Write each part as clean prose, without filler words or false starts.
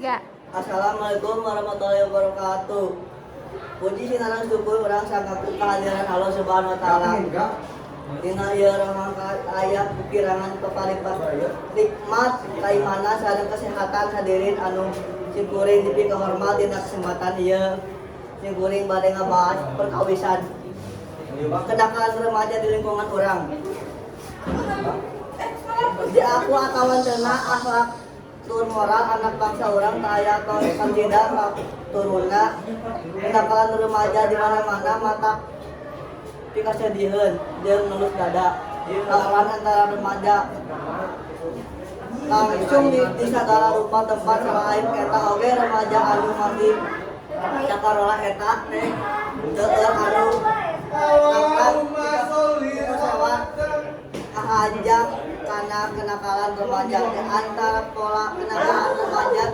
Enggak. Assalamualaikum warahmatullahi wabarakatuh. Puji sinarang syukur urang sanggaku kehadiran Allah Subhanahu wa taala. Dina ieu rangangkat aya pikirangan peparipas nikmat kaimana sareng kesehatan hadirin anu sikuring dipi kahormat dina kesempatan ieu. Sikuring bade ngabahas perkawisan. Kenakalan remaja di lingkungan urang. Di aku akawan cenah akhlak tur moral anak bangsa orang kaya atau tidak turunna kenakalan remaja di mana-mana mata pikasediheun jeung nulus dada lawan antara remaja langsung di segala rupa tempat selain eta oge remaja anu mandi cakarola eta teh teu anu angkat pesawat ahajang karena kenakalan remaja antara pola kenakalan remaja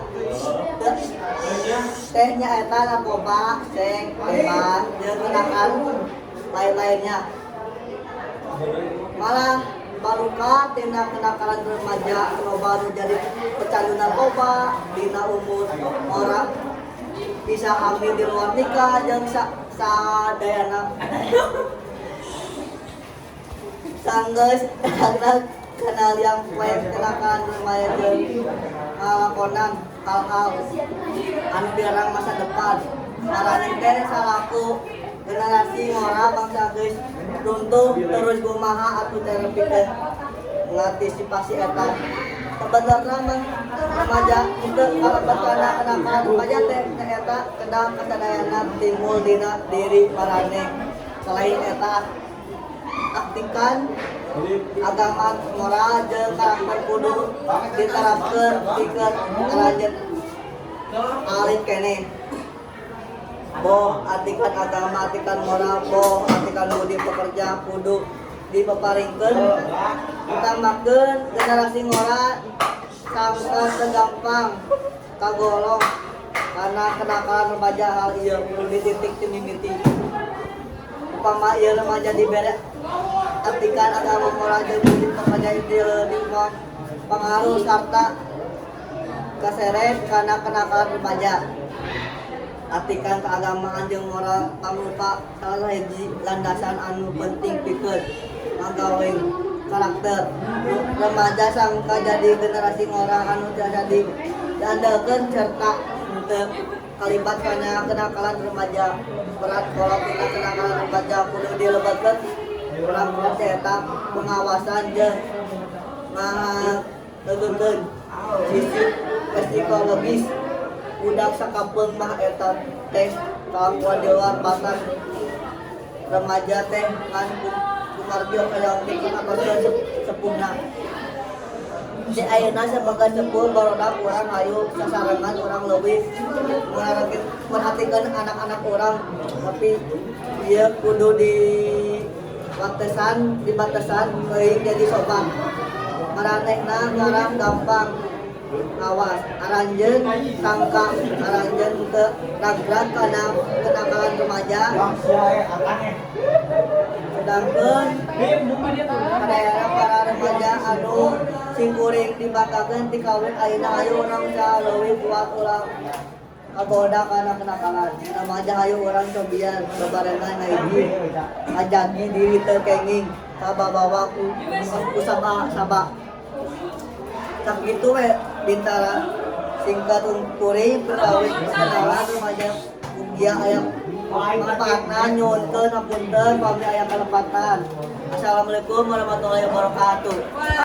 tehnya eta narkoba, seng, bebas, jeung kenakalan lain-lainnya. Malah baruka tindak kenakalan remaja baru jadi pecandu narkoba dina umur orang bisa hamil di luar nikah jeung sadayana sanggeus kenal yang poek kenakalan remaja jeung ngalakonan hal-hal anu dilarang masa depan. Marane teh salaku generasi ngora bangsa geus runtuh terus kumaha atuh terapi teh mengantisipasi eta. Sebenarnya mah remaja teu kalebat kana kenakalan remaja teh eta kedah kasadayana timbul dina diri marane. Selain eta aktifkan agama moral jeung karakter kudu diterapkeun pikeun lanjut alit kene boh artikan agama artikan moral boh artikan budi pekerja kudu dipeparingkeun utamakeun generasi ngora sangka segampang kagolong karena kenakalan remaja hal ieu kudu dititik teu mimiti upama ieu remaja dibere artikan agama moral jeung budi pekerja di pengaruh sarta kaseret karena kenakalan remaja. Artikan keagamaan jeung moral pangrupa salah hiji landasan anu penting pikeun ngagaweng karakter remaja sangka jadi generasi ngora anu tiasa diandelkeun serta henteu kalibat kana kenakalan remaja. Berat pola tina kenakalan remaja kudu dilebatkeun urang eta pengawasan jeung ngategeunkeun sisi psikologis budak sakapeung mah eta teh kalakuan di luar batas remaja teh kan kumarjo kayong dikenakeun sepuhna. Si ayeuna sebagai sepuh barudak urang hayu sasarengan urang leuwih merhatikeun anak-anak urang tapi ieu kudu dibatasan euy jadi sobat. Maranehna ngorang gampang awas aranjeun sangka aranjeun ke ragrat kana kenakalan remaja sedangkeun para remaja anu singkuring dibakakeun ti kawin ayeuna hayu urang leuwih kuat ulah kagoda kana kenakalan remaja hayu urang cobian babarengan ngaiji ajagi diri teu kenging sababawa ku sabak sakitu we bintara singkat kuring perkawin kenalan remaja ugia aya manfaatna nyunkeun hapunteun pami aya kalepatan. Assalamualaikum warahmatullahi wabarakatuh.